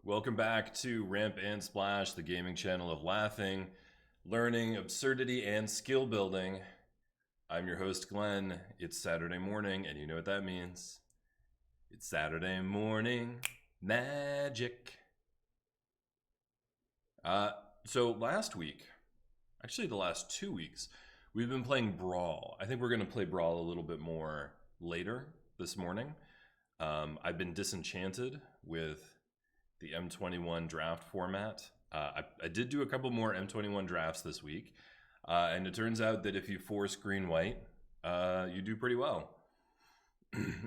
Welcome back to Ramp and Splash, the gaming channel of laughing, learning, absurdity, and skill building. I'm your host, Glenn. It's Saturday morning, and you know what that means. It's Saturday morning magic. So last week, actually the last 2 weeks, we've been playing Brawl. I think we're going to play Brawl a little bit more later this morning. I've been disenchanted with the M21 draft format. I did do a couple more M21 drafts this week, and it turns out that if you force green-white, you do pretty well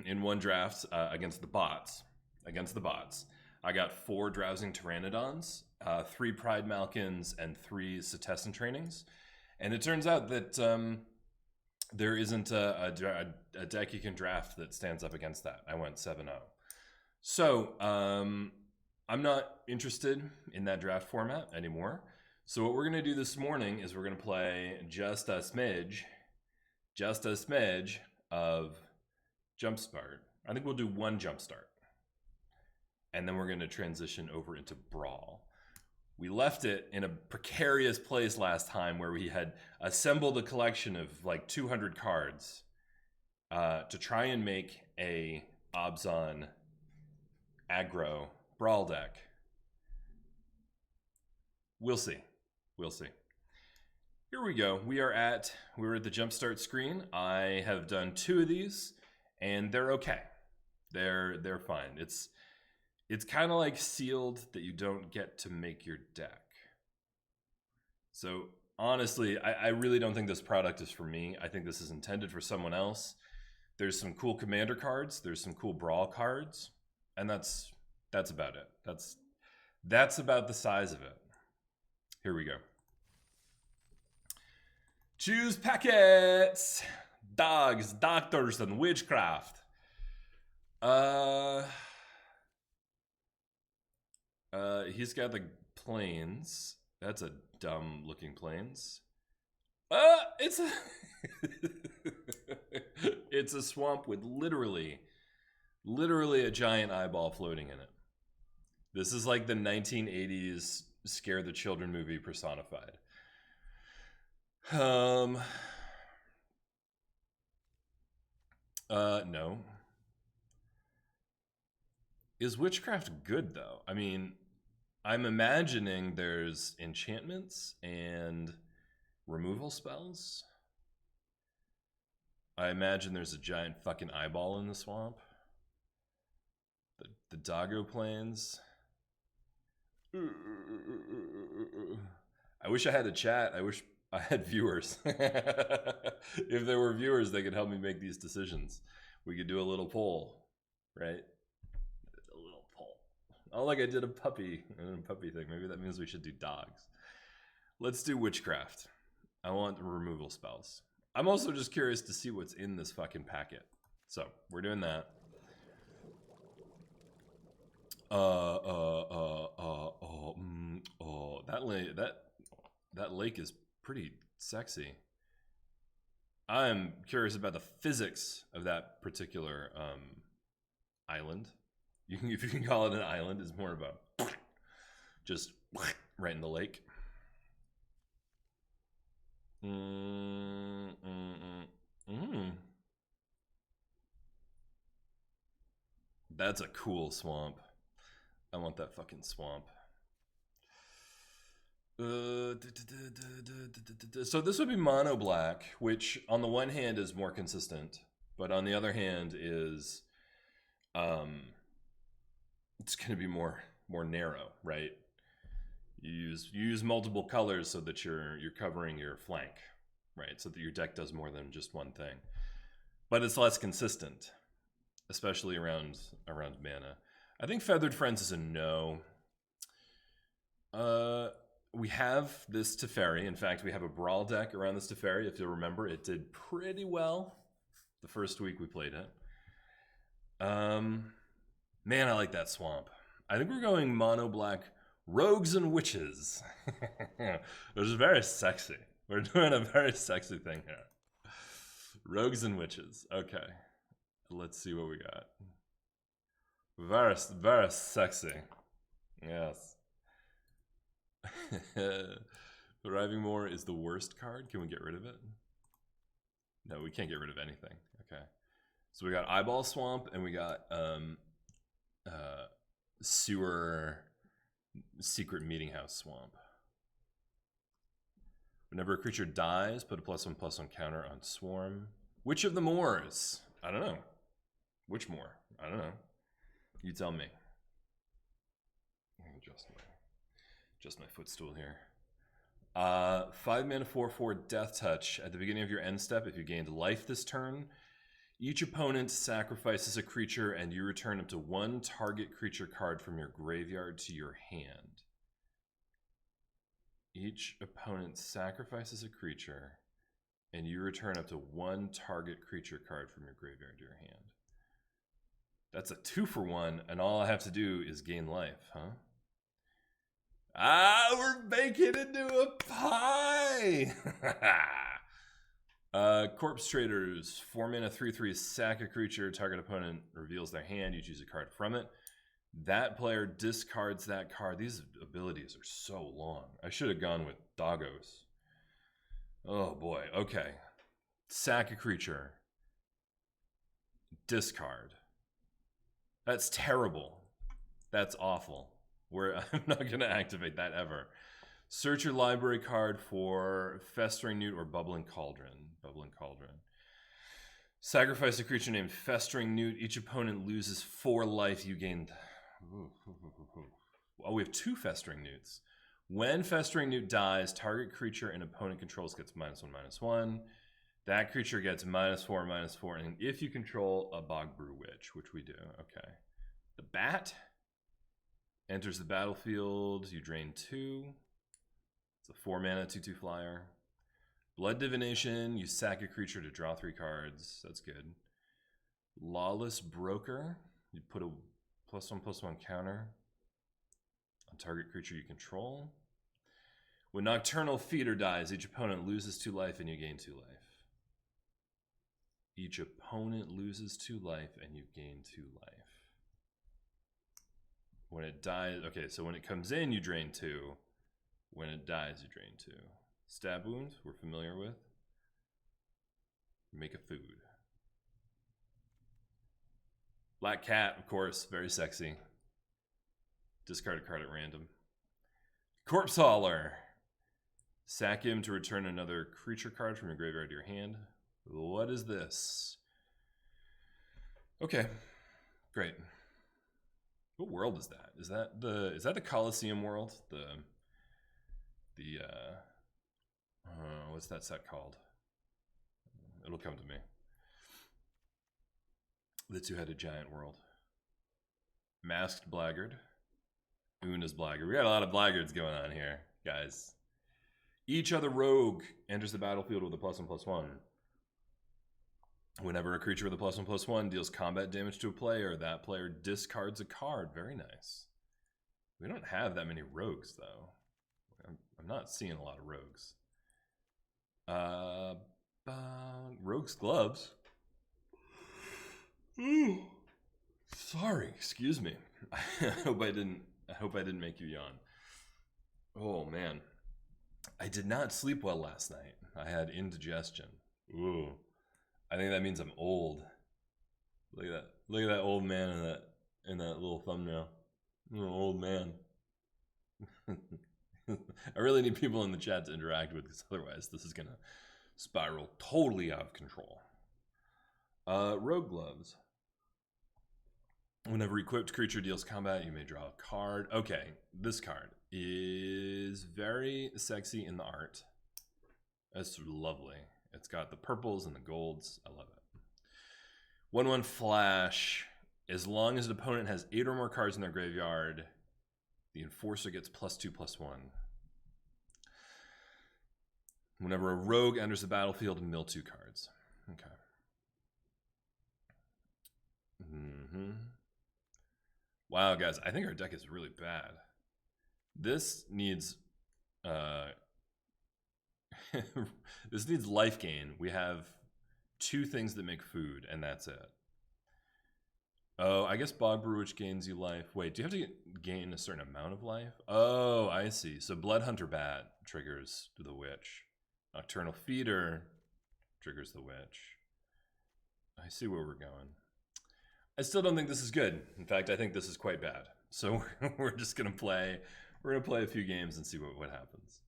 in one draft against the bots. I got 4 Drowsing Pteranodons, 3 Pride Malkins, and 3 Setessan Trainings. And it turns out that there isn't a deck you can draft that stands up against that. I went 7-0. So, I'm not interested in that draft format anymore. So what we're going to do this morning is we're going to play just a smidge of Jumpstart. I think we'll do one Jumpstart. And then we're going to transition over into Brawl. We left it in a precarious place last time where we had assembled a collection of like 200 cards to try and make a Obzon aggro Brawl deck. We'll see. Here we go. We're at the Jumpstart screen. I have done 2 of these, and they're okay. They're fine. It's kind of like sealed that you don't get to make your deck. So honestly, I really don't think this product is for me. I think this is intended for someone else. There's some cool commander cards. There's some cool Brawl cards, and that's about it. That's about the size of it. Here we go. Choose packets. Dogs, doctors, and witchcraft. He's got the plains. That's a dumb looking plains. It's a it's a swamp with literally a giant eyeball floating in it. This is like the 1980s Scare the Children movie personified. No. Is witchcraft good though? I mean, I'm imagining there's enchantments and removal spells. I imagine there's a giant fucking eyeball in the swamp. The Doggo Plains. I wish I had a chat. I wish I had viewers. If there were viewers, they could help me make these decisions. We could do a little poll, right? A little poll. Oh, like I did a puppy thing. Maybe that means we should do dogs. Let's do witchcraft. I want removal spells. I'm also just curious to see what's in this fucking packet. So we're doing that. That lake is pretty sexy. I'm curious about the physics of that particular island. If you can call it an island, it's more of a just right in the lake. That's a cool swamp. I want that fucking swamp. So this would be mono black, which on the one hand is more consistent, but on the other hand is it's going to be more narrow, right? You use multiple colors so that you're covering your flank, right? So that your deck does more than just one thing. But it's less consistent, especially around mana. I think Feathered Friends is a no. We have this Teferi. In fact, we have a Brawl deck around this Teferi. If you'll remember, it did pretty well the first week we played it. Man, I like that swamp. I think we're going mono black rogues and witches. Which is very sexy. We're doing a very sexy thing here. Rogues and witches. Okay. Let's see what we got. Very, very sexy. Yes. Thriving More is the worst card. Can we get rid of it? No, we can't get rid of anything. Okay. So we got Eyeball Swamp and we got Sewer Secret Meeting House Swamp. Whenever a creature dies, put a +1/+1 counter on Swarm. Which of the mores? I don't know. Which more? I don't know. You tell me. Let me adjust my footstool here. 5 mana 4/4 Death Touch. At the beginning of your end step, if you gained life this turn, each opponent sacrifices a creature and you return up to 1 target creature card from your graveyard to your hand. Each opponent sacrifices a creature and you return up to 1 target creature card from your graveyard to your hand. That's a 2-for-1, and all I have to do is gain life, huh? Ah, we're baking into a pie! Corpse Traders, 4 mana 3/3, sack a creature, target opponent reveals their hand, you choose a card from it. That player discards that card. These abilities are so long. I should have gone with Doggos. Oh boy, okay. Sack a creature. Discard. That's terrible. That's awful. I'm not going to activate that ever. Search your library card for Festering Newt or Bubbling Cauldron. Bubbling Cauldron. Sacrifice a creature named Festering Newt. Each opponent loses 4 life. You gain... Oh, we have 2 Festering Newts. When Festering Newt dies, target creature an opponent controls gets -1/-1. That creature gets -4/-4. And if you control a Bogbrew Witch, which we do, okay. The Bat enters the battlefield. You drain 2. It's a 4 mana 2/2 flyer. Blood Divination. You sack a creature to draw 3 cards. That's good. Lawless Broker. You put a +1/+1 counter on target creature you control. When Nocturnal Feeder dies, each opponent loses 2 life and you gain 2 life. Each opponent loses 2 life and you gain 2 life. When it dies, okay, so when it comes in, you drain 2. When it dies, you drain 2. Stab Wound, we're familiar with. Make a food. Black Cat, of course, very sexy. Discard a card at random. Corpse Hauler. Sack him to return another creature card from your graveyard to your hand. What is this? Okay, great. What world is that? Is that the Colosseum world? What's that set called? It'll come to me. The 2-headed giant world. Masked Blackguard. Una's Blackguard. We got a lot of Blackguards going on here, guys. Each other rogue enters the battlefield with a +1/+1. Whenever a creature with a +1/+1 deals combat damage to a player, that player discards a card. Very nice. We don't have that many rogues, though. I'm not seeing a lot of rogues. Rogue's Gloves. Ooh. Sorry, excuse me. I hope I didn't make you yawn. Oh man, I did not sleep well last night. I had indigestion. Ooh, I think that means I'm old. Look at that! Look at that old man in that little thumbnail. I'm an old man. I really need people in the chat to interact with, because otherwise this is gonna spiral totally out of control. Rogue Gloves. Whenever equipped creature deals combat, you may draw a card. Okay, this card is very sexy in the art. That's lovely. It's got the purples and the golds. I love it. 1/1 flash. As long as an opponent has 8 or more cards in their graveyard, the Enforcer gets +2/+1. Whenever a rogue enters the battlefield, mill 2 cards. Okay. Wow, guys, I think our deck is really bad. This needs this needs life gain. We have 2 things that make food, and that's it. Oh, I guess Bog Brew, which gains you life. Wait, do you have to gain a certain amount of life? Oh, I see. So Blood Hunter Bat triggers the Witch. Nocturnal Feeder triggers the Witch. I see where we're going. I still don't think this is good. In fact, I think this is quite bad. So we're just gonna play. We're gonna play a few games and see what happens.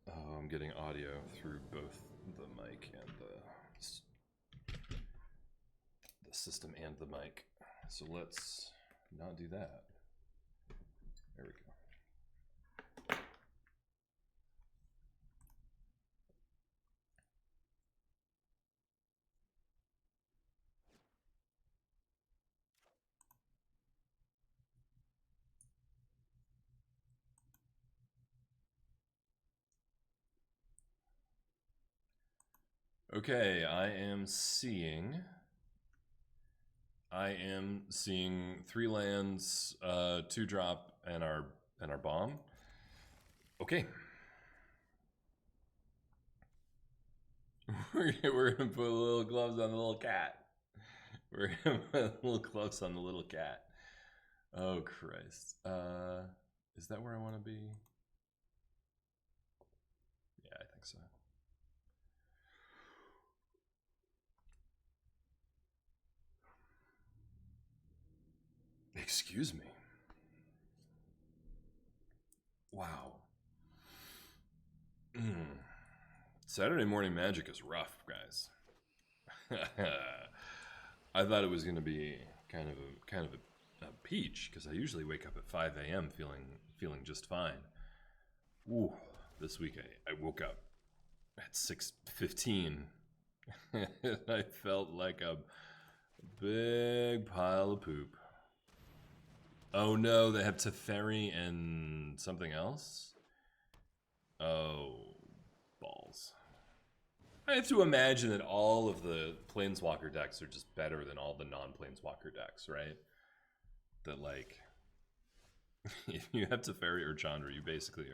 Oh, I'm getting audio through both the mic and the system and the mic. So let's not do that. There we go. Okay, I am seeing 3 lands, 2 drop, and our bomb. Okay. We're gonna put little gloves on the little cat. We're gonna put little gloves on the little cat. Oh Christ. Is that where I want to be? Yeah, I think so. Excuse me. Wow. Saturday morning magic is rough, guys. I thought it was going to be kind of a peach, because I usually wake up at 5 a.m. feeling just fine. Ooh, this week I woke up at 6:15. I felt like a big pile of poop. Oh no, they have Teferi and something else? Oh, balls. I have to imagine that all of the Planeswalker decks are just better than all the non-Planeswalker decks, right? That, like, if you have Teferi or Chandra, you basically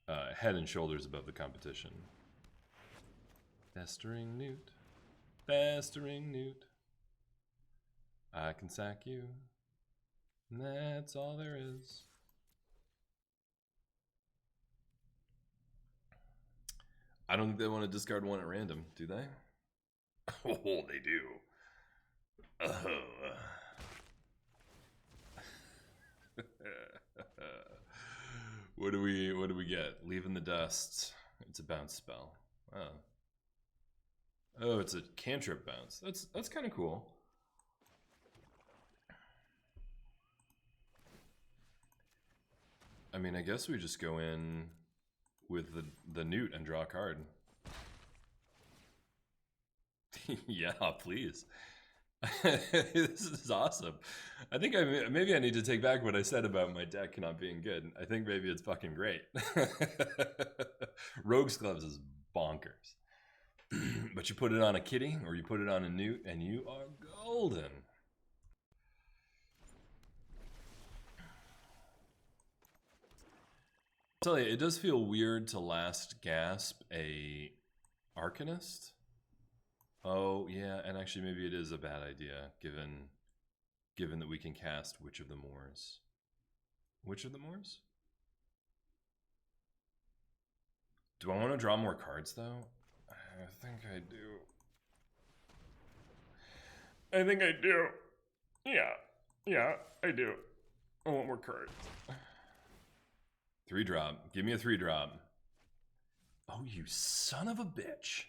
are head and shoulders above the competition. Festering Newt. Festering Newt. I can sack you. And that's all there is. I don't think they want to discard 1 at random, do they? Oh, they do. Oh. What do we get? Leave in the Dust. It's a bounce spell. Oh. Oh, it's a cantrip bounce. That's kind of cool. I mean, I guess we just go in with the Newt and draw a card. Yeah, please. This is awesome. I think maybe I need to take back what I said about my deck not being good. I think maybe it's fucking great. Rogue's Gloves is bonkers. But you put it on a kitty or you put it on a Newt and you are golden. I'll tell you, it does feel weird to last gasp a Arcanist. Oh yeah, and actually maybe it is a bad idea given that we can cast Witch of the Moors. Witch of the Moors? Do I want to draw more cards though? I think I do. I think I do. Yeah, I do. I want more cards. 3-drop. Give me a 3-drop. Oh, you son of a bitch.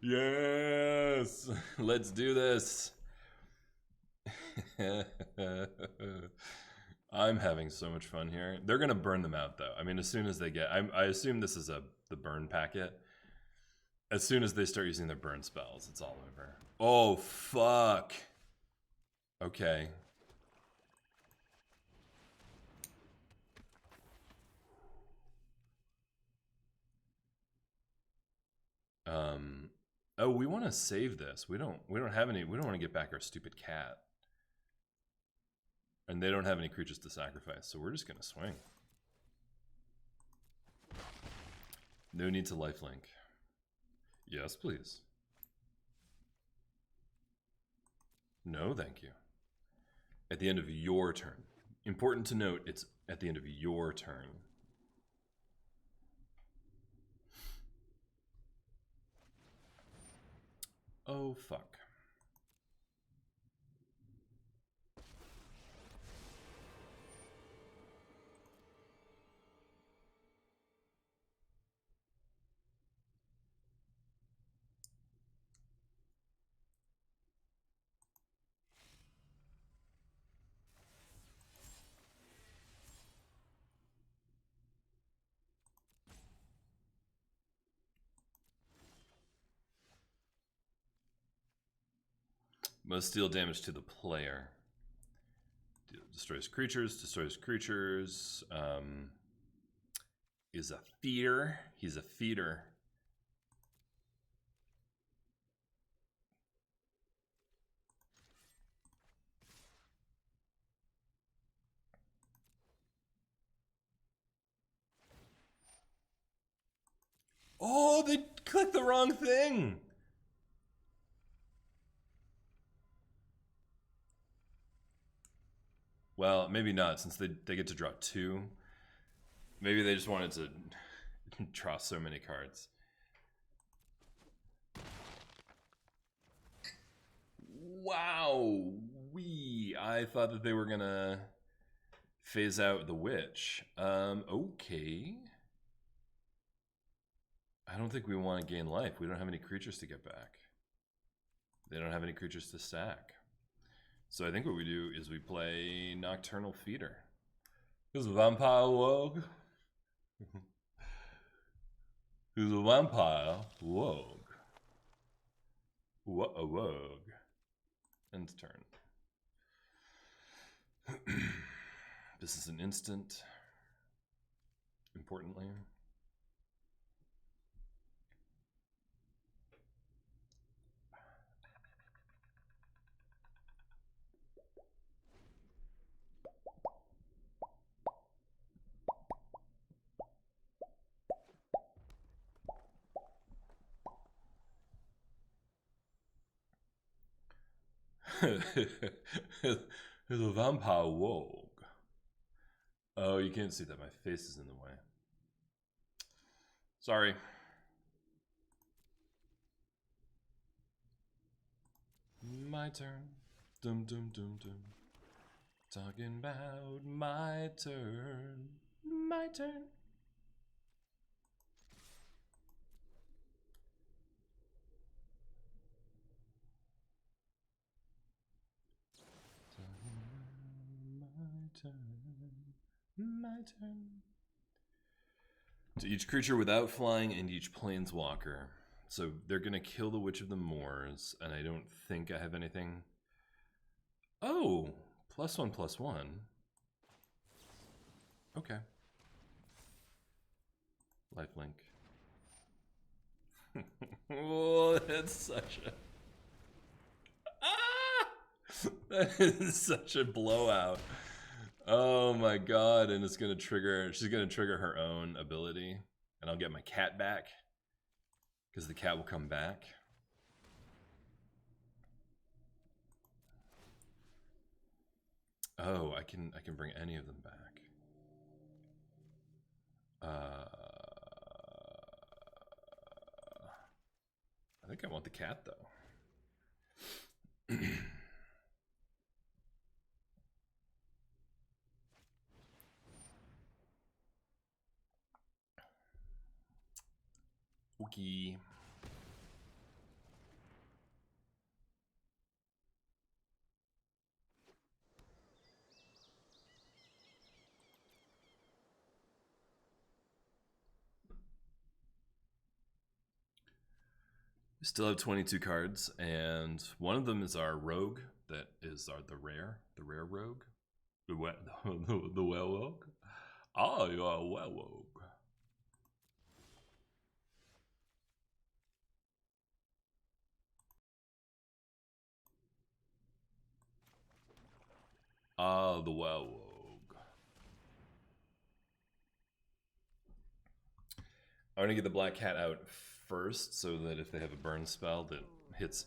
Yes! Let's do this. I'm having so much fun here. They're going to burn them out, though. I mean, as soon as they get... I assume this is the burn packet. As soon as they start using their burn spells, it's all over. Oh, fuck. Okay. Oh, we want to save this. We don't have any. We don't want to get back our stupid cat. And they don't have any creatures to sacrifice, so we're just gonna swing. No need to lifelink. Yes, please. No, thank you. At the end of your turn. Important to note, it's at the end of your turn. Oh, fuck. Most deal damage to the player. Destroys creatures, is a feeder. He's a feeder. Oh, they clicked the wrong thing. Well, maybe not, since they get to draw 2. Maybe they just wanted to draw so many cards. Wow! I thought that they were gonna phase out the witch. Okay. I don't think we want to gain life. We don't have any creatures to get back. They don't have any creatures to sack. So I think what we do is we play Nocturnal Feeder. Who's a vampire rogue? Who's a vampire rogue? What a rogue. End turn. This is an instant. Importantly. There's a vampire rogue. Oh, you can't see that. My face is in the way. Sorry. My turn. Dum dum dum dum. Talking about my turn. My turn. My turn. To each creature without flying and each planeswalker. So they're going to kill the Witch of the Moors, and I don't think I have anything. Oh, +1/+1. Okay. Lifelink. Oh, that's such a... Ah! That is such a blowout. Oh my god, and it's gonna trigger, she's gonna trigger her own ability, and I'll get my cat back, because the cat will come back. Oh, I can bring any of them back. I think I want the cat though. Okay. We still have 22 cards, and one of them is our rogue. That is the rare rogue, the werewolf. Oh, you are a werewolf. Ah, the Wowog. I want to get the black cat out first so that if they have a burn spell that hits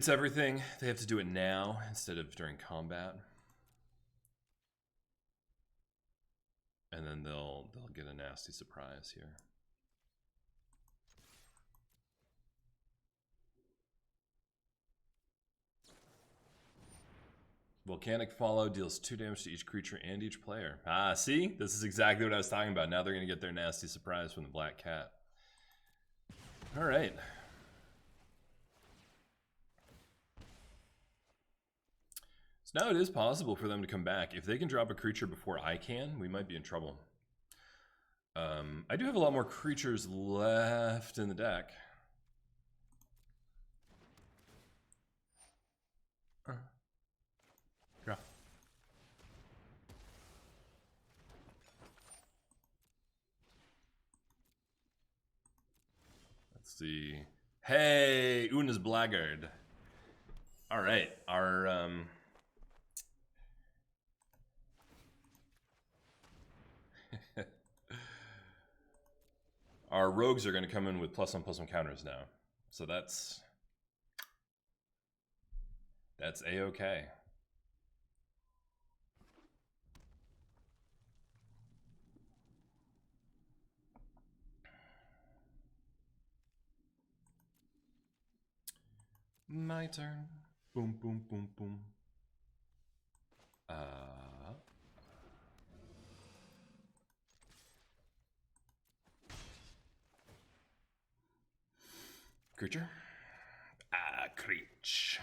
everything, they have to do it now instead of during combat. And then they'll get a nasty surprise here. Volcanic Fallout deals 2 damage to each creature and each player. Ah, see? This is exactly what I was talking about. Now they're going to get their nasty surprise from the black cat. Alright. So now it is possible for them to come back. If they can drop a creature before I can, we might be in trouble. I do have a lot more creatures left in the deck. Draw. Let's see. Hey, Una's Blackguard. All right, our rogues are going to come in with +1/+1 counters now. So that's A-okay. My turn. Boom, boom, boom, boom. Creature. Creech.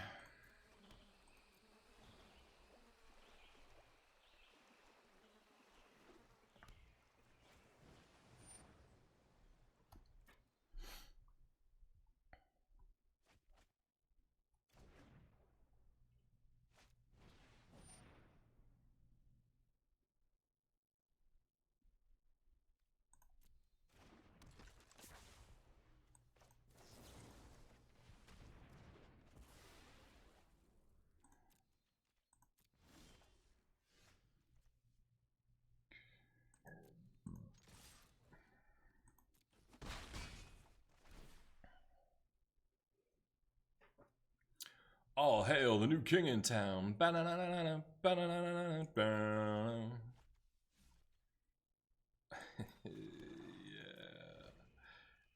All hail the new king in town. Yeah.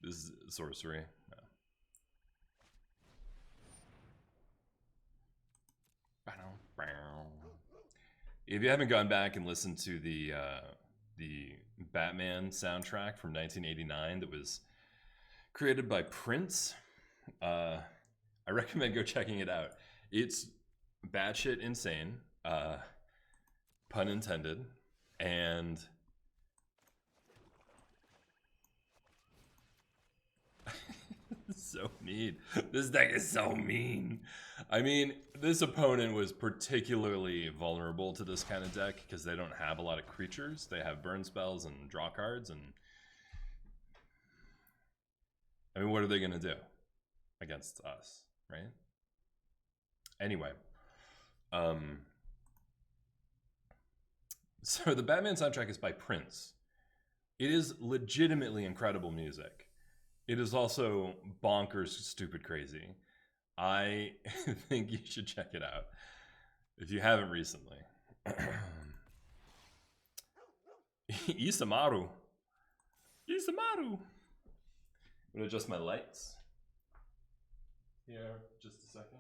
This is sorcery. If you haven't gone back and listened to the Batman soundtrack from 1989 that was created by Prince, I recommend go checking it out. It's batshit insane, pun intended, and so mean. This deck is so mean. I mean, this opponent was particularly vulnerable to this kind of deck because they don't have a lot of creatures. They have burn spells and draw cards, and I mean, what are they going to do against us, right? Anyway, so the Batman soundtrack is by Prince. It is legitimately incredible music. It is also bonkers, stupid, crazy. I think you should check it out if you haven't recently. Isamaru. I'm gonna adjust my lights here just a second.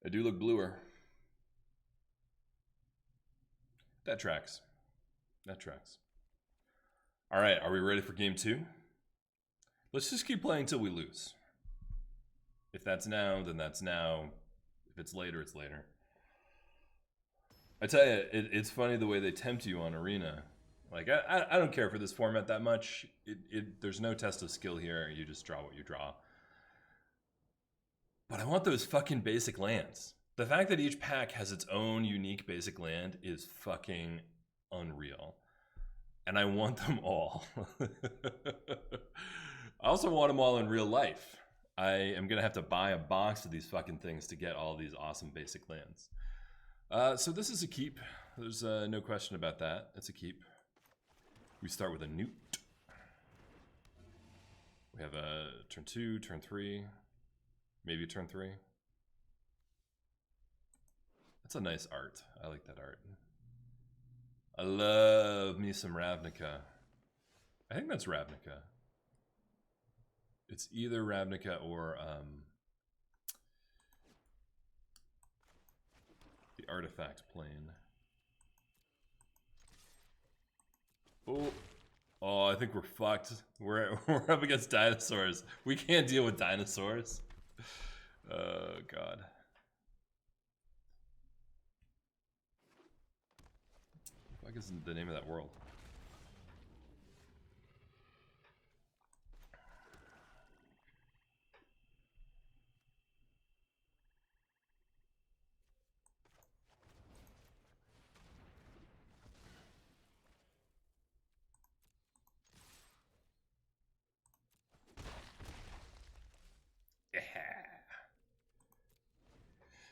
I do look bluer. That tracks. That tracks. All right, are we ready for game 2? Let's just keep playing until we lose. If that's now, then that's now. If it's later, it's later. I tell you, it's funny the way they tempt you on Arena. Like, I don't care for this format that much. There's no test of skill here. You just draw what you draw. But I want those fucking basic lands. The fact that each pack has its own unique basic land is fucking unreal. And I want them all. I also want them all in real life. I am going to have to buy a box of these fucking things to get all these awesome basic lands. So this is a keep. There's no question about that. It's a keep. We start with a newt. We have a turn 2, turn 3, maybe turn 3. That's a nice art. I like that art. I love me some Ravnica. I think that's Ravnica. It's either Ravnica or the artifact plane. Oh, I think we're fucked. We're up against dinosaurs. We can't deal with dinosaurs. Oh god. What is the name of that world?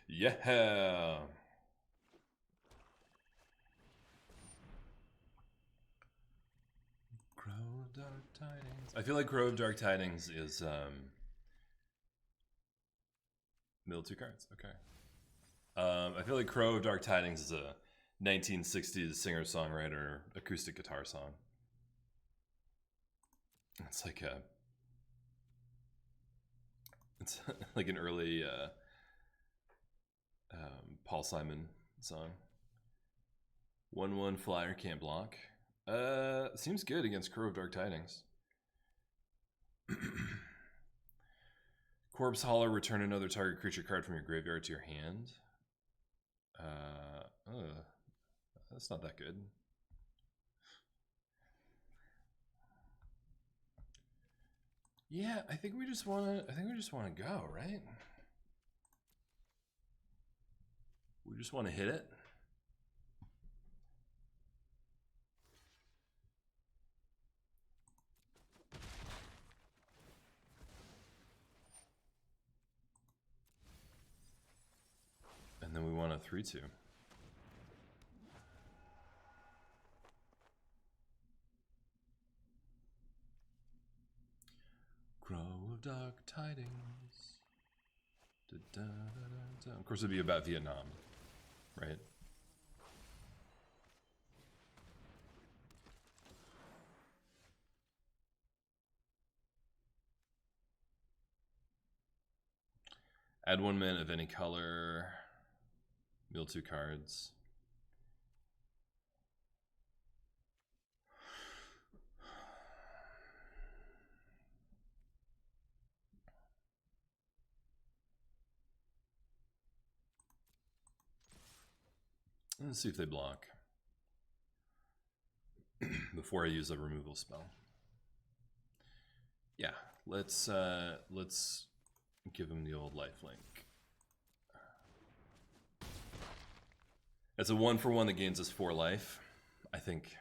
Yeah. Crow of Dark Tidings. I feel like Crow of Dark Tidings is middle 2 cards. Okay. I feel like Crow of Dark Tidings is a 1960s singer-songwriter acoustic guitar song. It's like an early Paul Simon song. 1/1 flyer can't block. Seems good against Crow of Dark Tidings. Corpse Hauler, return another target creature card from your graveyard to your hand. That's not that good. Yeah, I think we just want to go, right? We just want to hit it. And then we want a 3/2. Crow of Dark Tidings. Da, da, da, da. Of course, it'd be about Vietnam, right? Add 1 mana of any color. Mill 2 cards. Let's see if they block before I use a removal spell. Yeah, let's give him the old lifelink. It's a 1/1 that gains us 4 life. I think.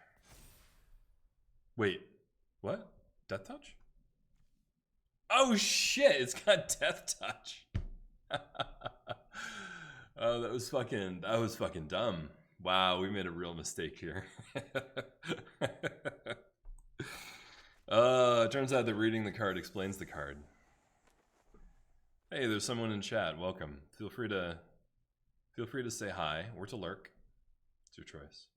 Wait, what? Death Touch? Oh shit! It's got Death Touch. Oh, that was fucking dumb. Wow, we made a real mistake here. It turns out that reading the card explains the card. Hey, there's someone in chat. Welcome. Feel free to say hi or to lurk. It's your choice.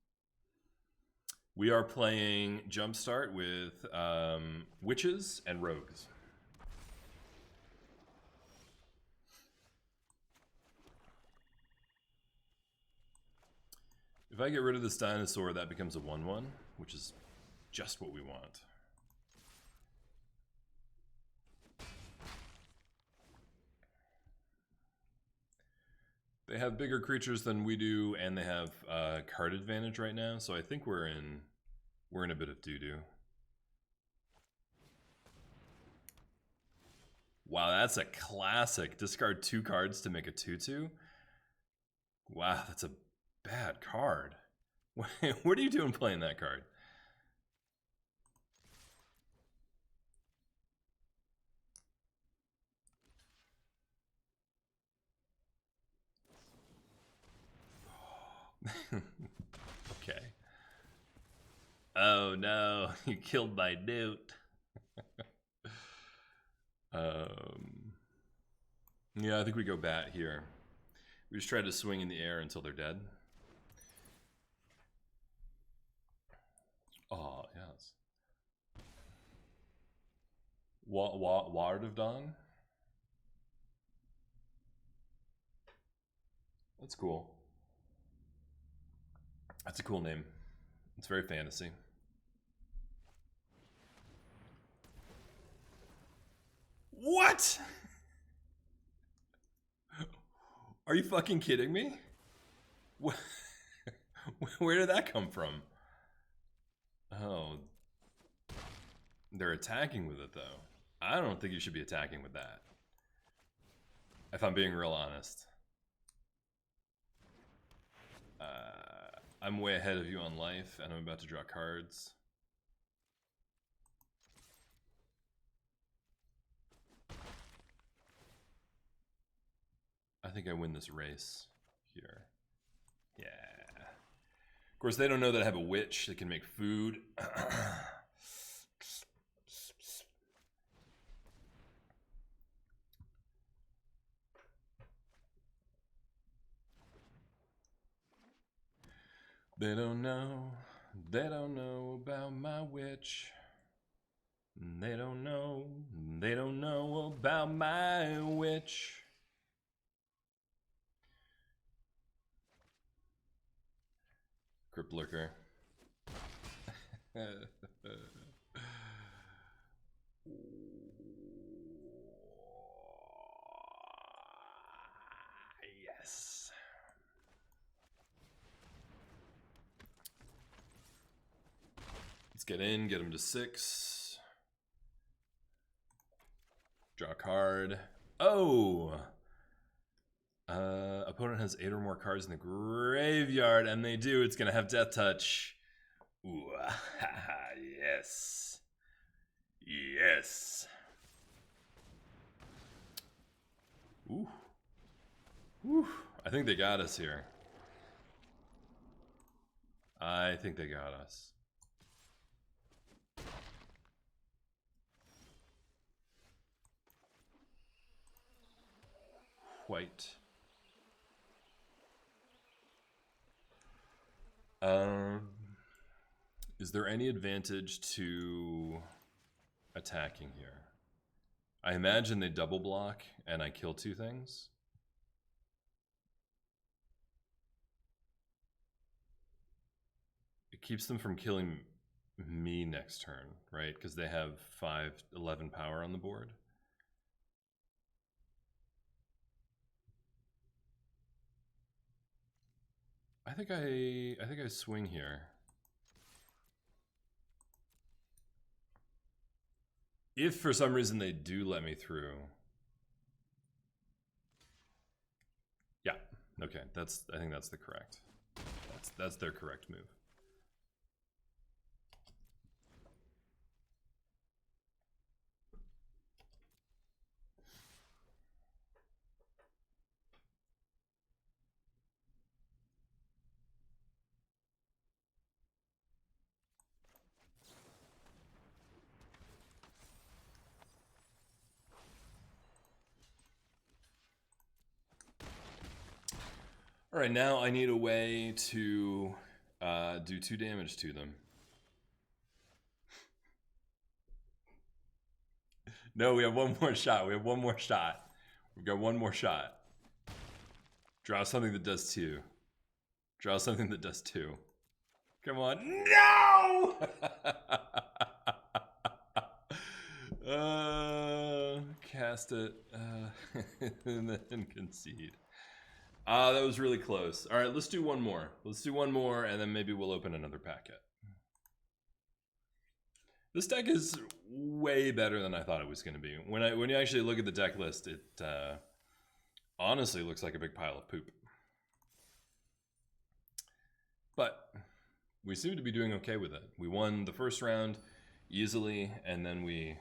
We are playing Jumpstart with witches and rogues. If I get rid of this dinosaur, that becomes a 1/1, which is just what we want. They have bigger creatures than we do, and they have card advantage right now, so I think we're in a bit of doo-doo. Wow, that's a classic. Discard 2 cards to make a 2/2. Wow, that's a bad card. What are you doing playing that card? Okay. Oh no, you killed my newt. Yeah, I think we go bat here. We just try to swing in the air until they're dead. Oh, yes. Ward of Dawn? That's cool. That's a cool name. It's very fantasy. What? Are you fucking kidding me? Where did that come from? Oh. They're attacking with it, though. I don't think you should be attacking with that. If I'm being real honest. I'm way ahead of you on life, and I'm about to draw cards. I think I win this race here. Yeah. Of course, they don't know that I have a witch that can make food. They don't know about my witch. They don't know about my witch. Crypt Lurker. Yes. Let's get in, get him to 6. Draw a card. Oh! Opponent has 8 or more cards in the graveyard, and they do. It's gonna have Death Touch. Ooh, yes. Yes. Ooh. Ooh. I think they got us here. I think they got us. White. Is there any advantage to attacking here? I imagine they double block and I kill 2 things. It keeps them from killing me next turn, right? Because they have 11 power on the board. I think I swing here. If for some reason they do let me through. Yeah. Okay, I think that's the correct. That's their correct move. All right, now I need a way to do 2 damage to them. No, we have one more shot. We've got one more shot. Draw something that does 2. Draw something that does 2. Come on. No! Cast it. And then concede. That was really close. All right, let's do one more. And then maybe we'll open another packet. This deck is way better than I thought it was going to be. When you actually look at the deck list, it honestly looks like a big pile of poop. But we seem to be doing okay with it. We won the first round easily, and then we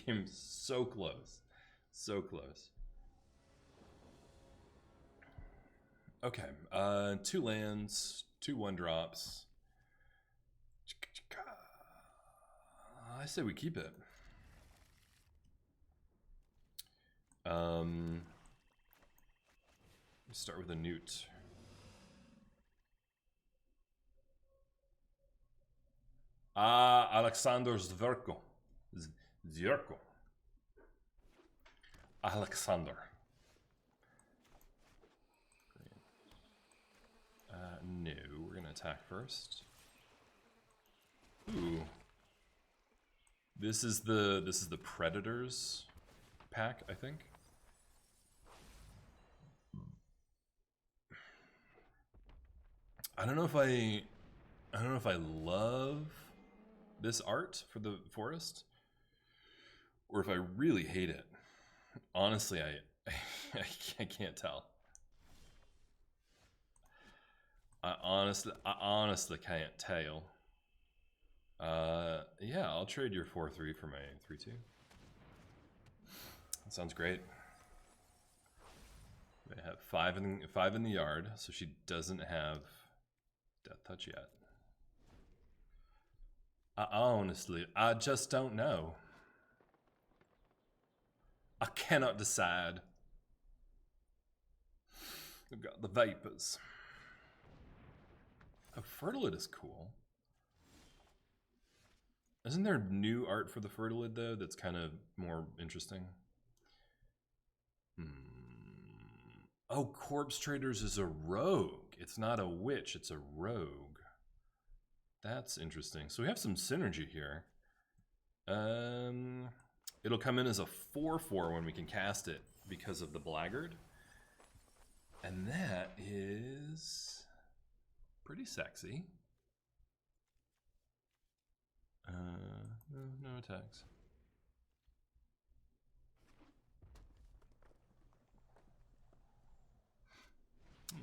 came so close. So close. Okay, 2 lands, 2 1-drops. I say we keep it. Start with a newt. Alexander Zverko. Zverko. Alexander. No, we're gonna attack first. Ooh. This is the Predators pack, I think. I don't know if I love this art for the forest, or if I really hate it. Honestly, I can't tell. I honestly can't tell. Yeah, I'll trade your 4/3 for my 3/2. That sounds great. I have 5 in the yard, so she doesn't have Death Touch yet. Honestly, I just don't know. I cannot decide. We've got the Vapors. Oh, Fertilid is cool. Isn't there new art for the Fertilid, though, that's kind of more interesting? Oh, Corpse Traders is a rogue. It's not a witch, it's a rogue. That's interesting. So we have some synergy here. It'll come in as a 4/4 when we can cast it because of the Blackguard. And that is pretty sexy. No attacks.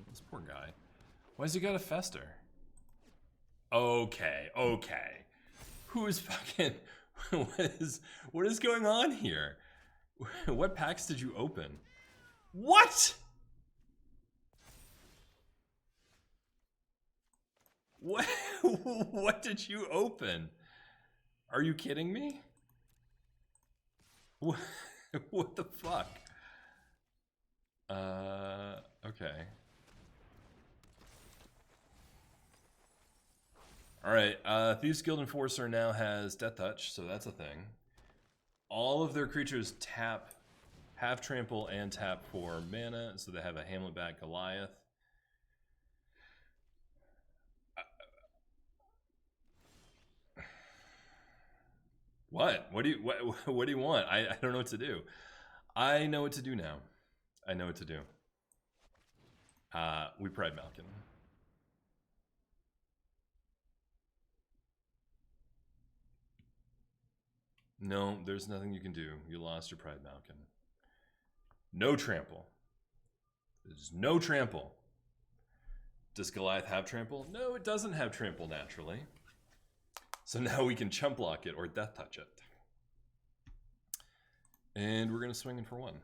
This poor guy. Why has he got a Fester? Okay. Who is fucking... What is going on here? What packs did you open? What? What did you open? Are you kidding me? What the fuck? Okay. Alright, Thieves Guild Enforcer now has Death Touch, so that's a thing. All of their creatures have trample and tap for mana, so they have a Hamletback Goliath. What? What do you want? I don't know what to do. I know what to do now. I know what to do. We Pride Malkin. No, there's nothing you can do. You lost your Pride Malkin. No trample. There's no trample. Does Goliath have trample? No, it doesn't have trample naturally. So now we can chump block it or Death Touch it. And we're going to swing in for 1.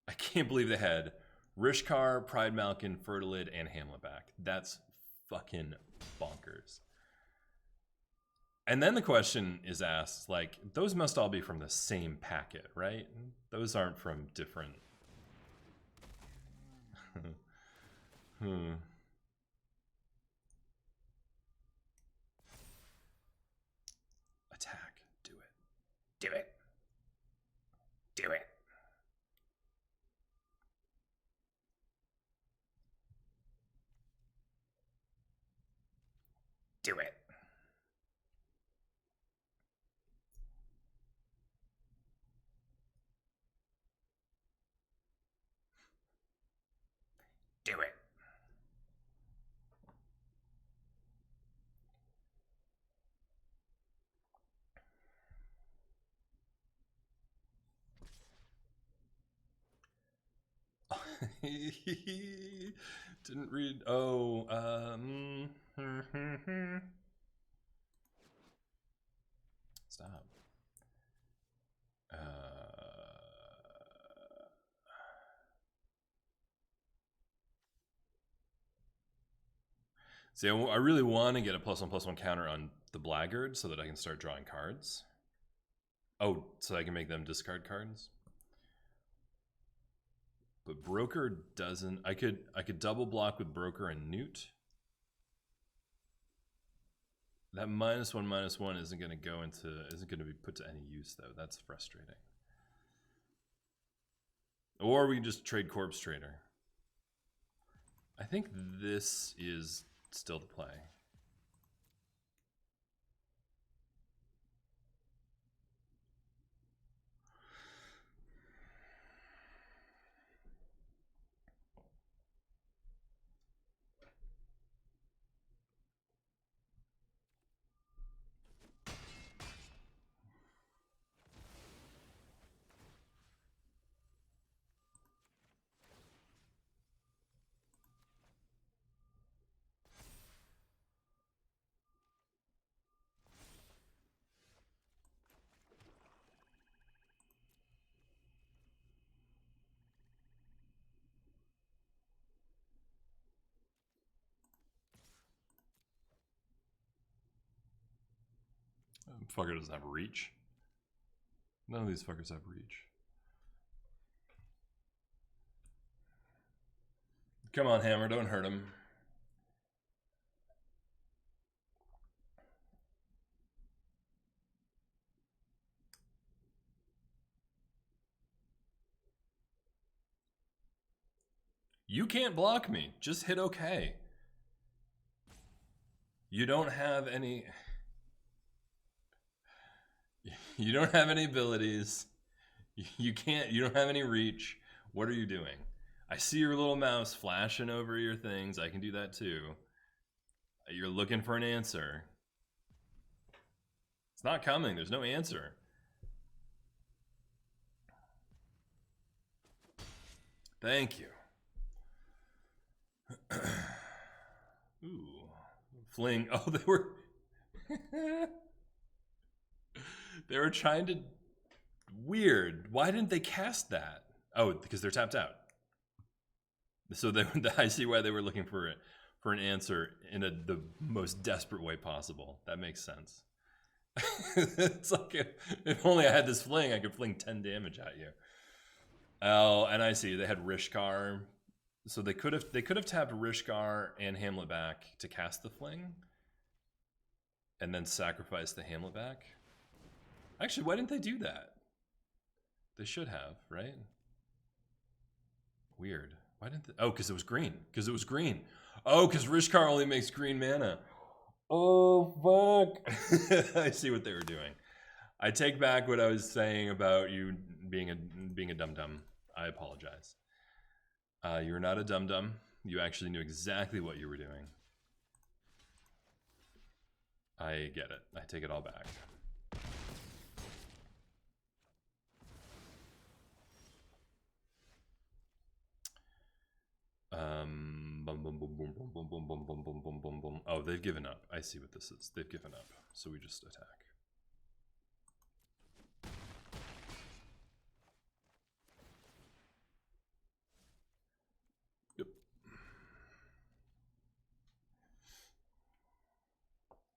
I can't believe they had Rishkar, Pride Malkin, Fertilid, and Hamletback. That's fucking bonkers. And then the question is asked, like, those must all be from the same packet, right? Those aren't from different... Attack. Do it. Do it. Do it. Do it. Do it. Didn't read. Oh, stop. See, I really want to get a +1/+1 counter on the blackguard so that I can start drawing cards. Oh, so I can make them discard cards. But broker doesn't. I could double block with broker and newt. That -1/-1 isn't going to be put to any use though. That's frustrating. Or we can just trade corpse trader. I think this is still the play. Fucker doesn't have reach. None of these fuckers have reach. Come on, Hammer, don't hurt him. You can't block me. Just hit OK. You don't have any... You don't have any abilities. You don't have any reach. What are you doing? I see your little mouse flashing over your things. I can do that too. You're looking for an answer. It's not coming. There's no answer. Thank you. Ooh. Fling. Oh, they were... They were trying to... Weird. Why didn't they cast that? Oh, because they're tapped out. So I see why they were looking for an answer in the most desperate way possible. That makes sense. It's like if only I had this fling, I could fling 10 damage at you. Oh, and I see they had Rishkar, so they could have tapped Rishkar and Hamlet back to cast the fling, and then sacrifice the Hamlet back. Actually, why didn't they do that? They should have, right? Weird. Why didn't they? Oh, because it was green. Because it was green. Oh, because Rishkar only makes green mana. Oh, fuck. I see what they were doing. I take back what I was saying about you being a dum-dum. I apologize. You're not a dum-dum. You actually knew exactly what you were doing. I get it. I take it all back. Oh, they've given up. I see what this is. They've given up. So we just attack. Yep.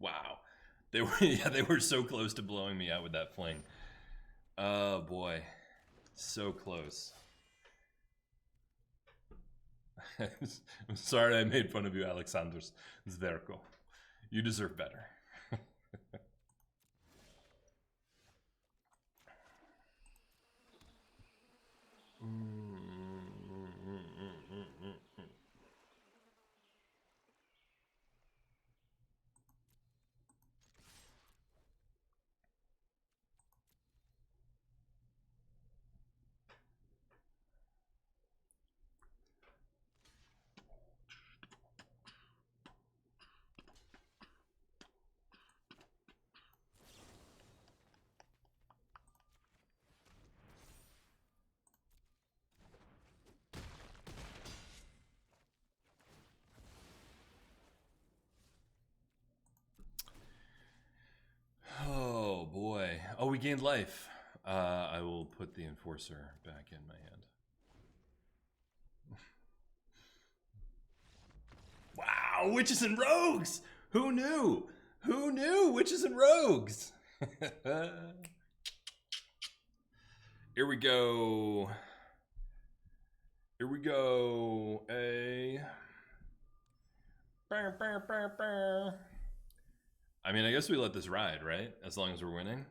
Wow. They were so close to blowing me out with that fling. Oh boy. So close. I'm sorry I made fun of you, Alexander Zverko. You deserve better. gained life. I will put the enforcer back in my hand. Wow, witches and rogues! Who knew? Who knew? Witches and rogues! Here we go. Here we go. I mean, I guess we let this ride, right? As long as we're winning.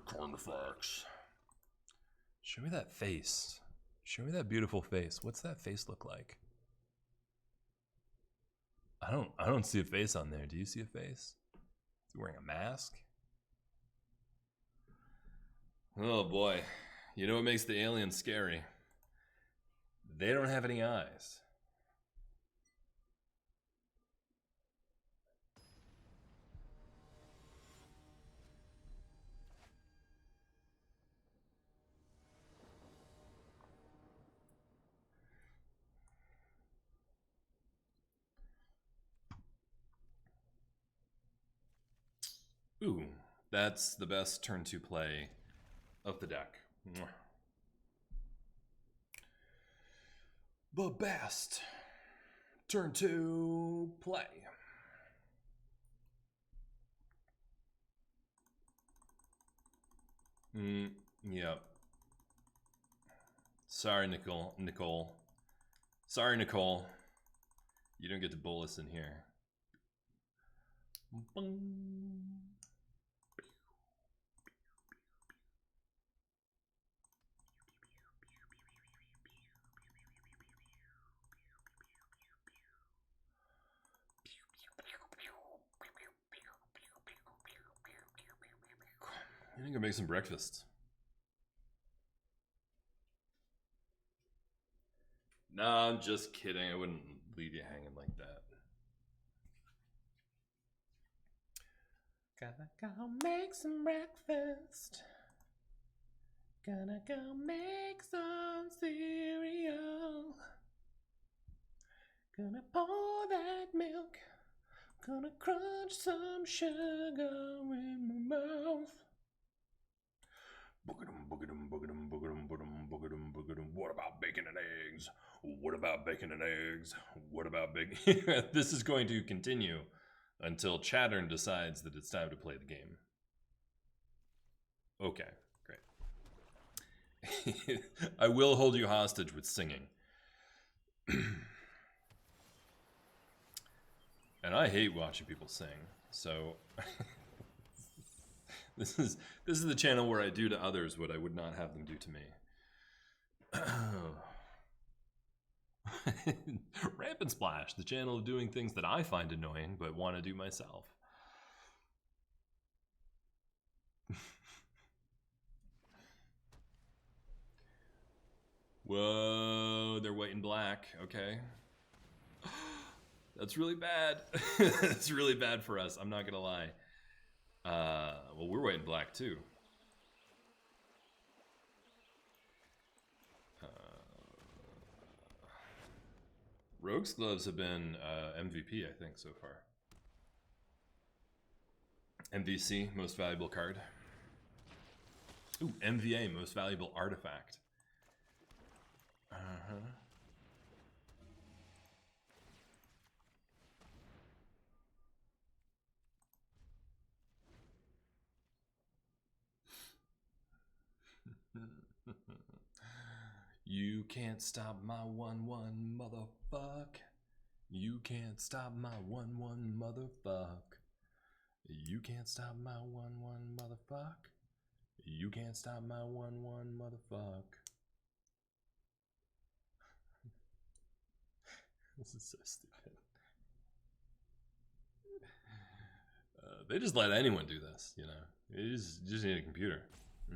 Carnifex. Show me that face. Show me that beautiful face. What's that face look like? I don't see a face on there. Do you see a face? Is he wearing a mask? Oh boy. You know what makes the aliens scary? They don't have any eyes. Ooh, that's the best turn to play of the deck. The best turn to play. Yep. Sorry, Nicole. Sorry, Nicole. You don't get to bowl us in here. I think I'll make some breakfast. Nah, I'm just kidding. I wouldn't leave you hanging like that. Gotta go make some breakfast. Gonna go make some cereal. Gonna pour that milk. Gonna crunch some sugar in my mouth. What about bacon and eggs? What about bacon and eggs? What about bacon? This is going to continue until Chattern decides that it's time to play the game. Okay, great. I will hold you hostage with singing. And I hate watching people sing, so this is the channel where I do to others what I would not have them do to me. Ramp and Splash, the channel of doing things that I find annoying but want to do myself. Whoa, they're white and black. Okay. That's really bad. That's really bad for us. I'm not gonna lie. Well, we're white and black too. Rogue's Gloves have been MVP, I think, so far. MVC, most valuable card. Ooh, MVA, most valuable artifact. You can't stop my 1-1, motherfuck. You can't stop my 1-1, motherfuck. You can't stop my 1-1, motherfuck. You can't stop my 1-1, motherfuck. This is so stupid. They just let anyone do this, you know. You just need a computer. You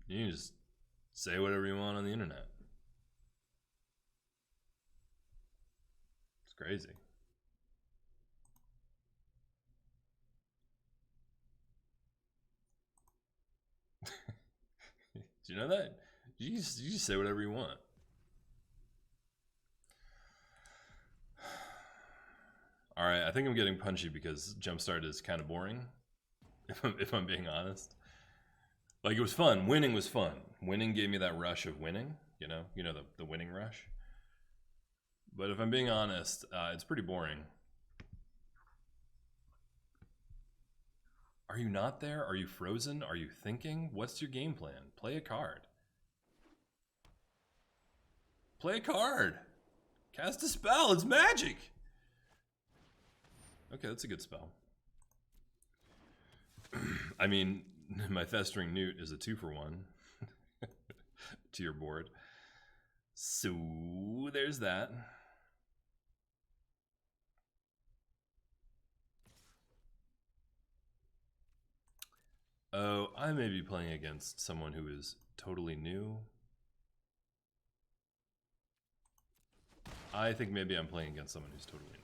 can just say whatever you want on the internet. It's crazy. Do you know that? You just say whatever you want. All right, I think I'm getting punchy because Jumpstart is kind of boring. if I'm being honest. Like, it was fun. Winning was fun. Winning gave me that rush of winning, you know the winning rush. But if I'm being honest, it's pretty boring. Are you not there? Are you frozen? Are you thinking? What's your game plan? Play a card. Play a card. Cast a spell. It's magic. Okay, that's a good spell. I mean, my Festering Newt is a 2-for-1 to your board. So there's that. Oh, I may be playing against someone who is totally new. I think maybe I'm playing against someone who's totally new.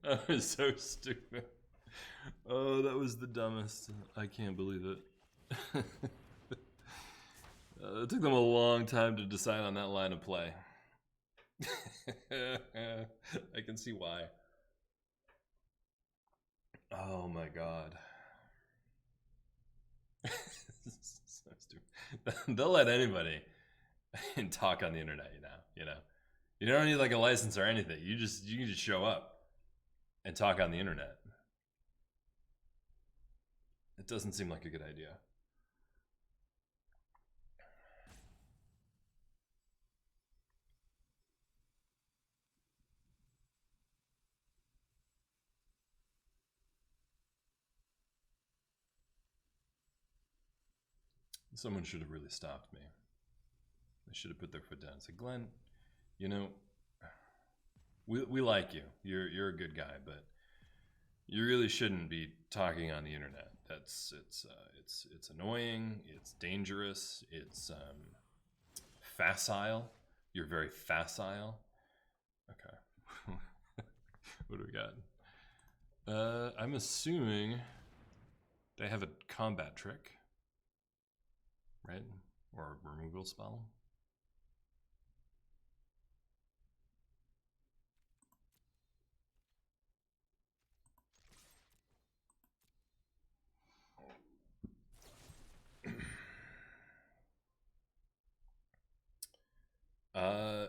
That was so stupid. Oh, that was the dumbest. I can't believe it. It took them a long time to decide on that line of play. I can see why. Oh my god. So stupid. They'll let anybody talk on the internet, you know. You don't need like a license or anything. You can just show up and talk on the internet. It doesn't seem like a good idea. Someone should have really stopped me. They should have put their foot down and said, Glenn, you know, we like you. You're a good guy, but you really shouldn't be talking on the internet. It's annoying. It's dangerous. It's facile. You're very facile. Okay. What do we got? I'm assuming they have a combat trick, right? Or a removal spell.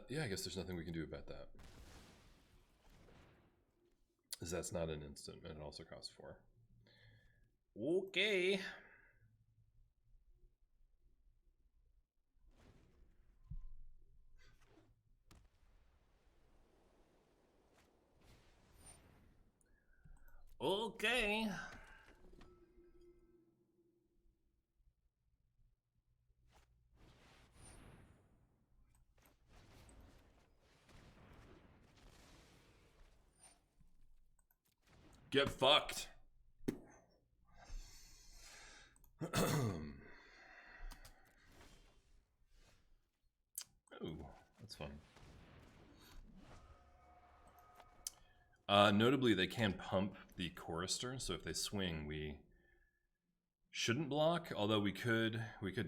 Yeah, I guess there's nothing we can do about that. Because that's not an instant, and it also costs 4. Okay. Okay. Get fucked. Oh, that's fun. Notably, they can pump the chorister, so if they swing, we shouldn't block. Although we could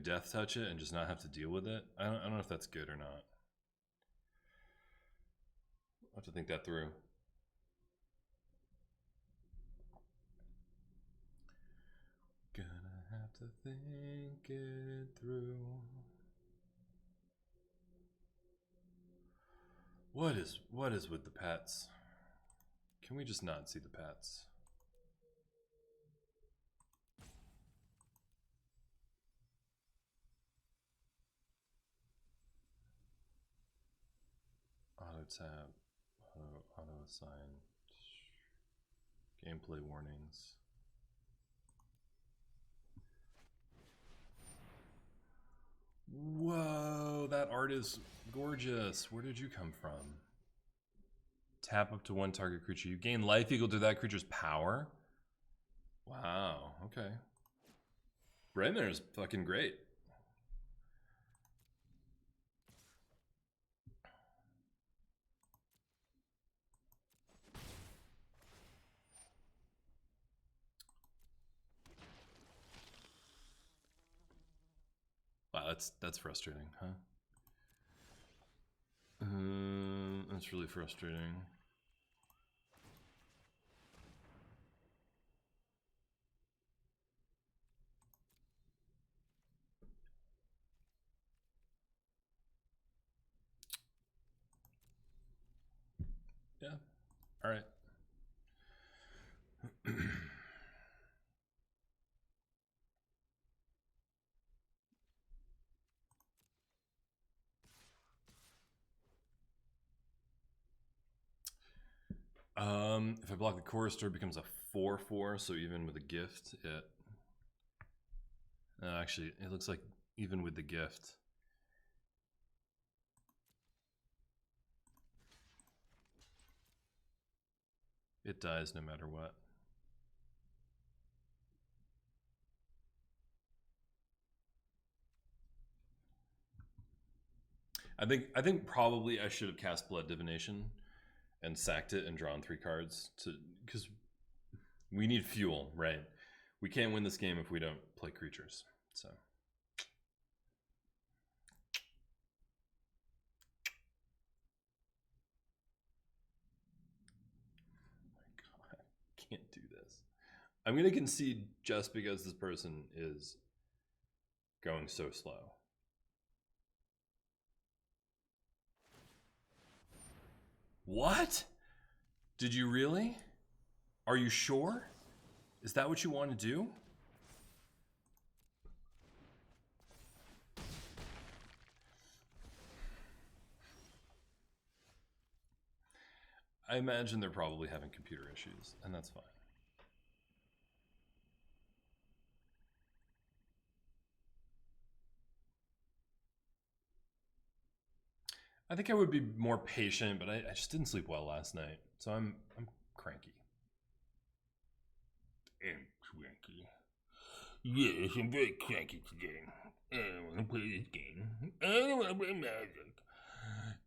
death touch it and just not have to deal with it. I don't know if that's good or not. I'll have to think that through. Gonna have to think it through. What is with the pets? Can we just not see the pets? Auto tab, auto assign, gameplay warnings. Whoa, that art is gorgeous. Where did you come from? Tap up to 1 target creature. You gain life equal to that creature's power? Wow, okay. Brenner is fucking great. that's frustrating, huh? That's really frustrating. Yeah. All right. If I block the chorister, it becomes a 4/4. So even with a gift, it actually it looks like even with the gift, it dies no matter what. I think probably I should have cast Blood Divination and sacked it and drawn 3 cards to because we need fuel, right? We can't win this game if we don't play creatures. So my God, I can't do this. I'm gonna concede just because this person is going so slow. What? Did you really? Are you sure? Is that what you want to do? I imagine they're probably having computer issues, and that's fine. I think I would be more patient, but I just didn't sleep well last night, so I'm cranky. I'm cranky. Yes, I'm very cranky today. I don't want to play this game. I don't want to play Magic.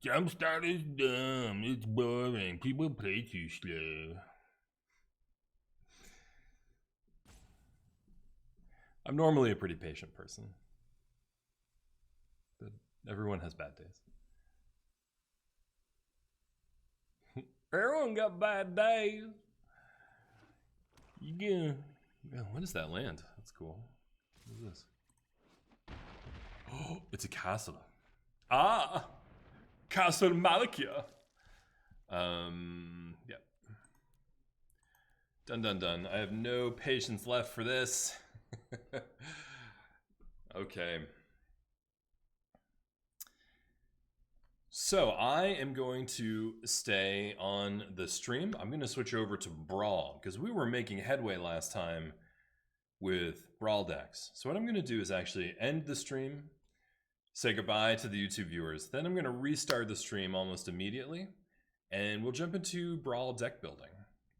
Jumpstart is dumb. It's boring. People play too slow. I'm normally a pretty patient person, but everyone has bad days. Everyone got bad days. Yeah. What is that land? That's cool. What is this? Oh, it's a castle. Ah, Castle Malakia. Yeah. Done. I have no patience left for this. Okay. So I am going to stay on the stream. I'm going to switch over to Brawl because we were making headway last time with Brawl decks. So what I'm going to do is actually end the stream, say goodbye to the YouTube viewers. Then I'm going to restart the stream almost immediately, and we'll jump into Brawl deck building.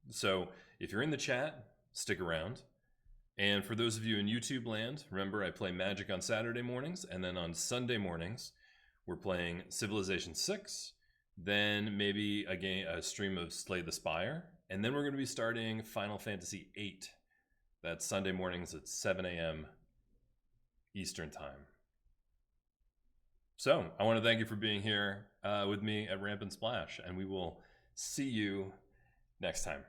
So if you're in the chat, stick around. And for those of you in YouTube land, remember I play Magic on Saturday mornings, and then on Sunday mornings, we're playing Civilization 6, then maybe a stream of Slay the Spire, and then we're going to be starting Final Fantasy VIII. That's Sunday mornings at 7 a.m. Eastern Time. So I want to thank you for being here with me at Ramp and Splash, and we will see you next time.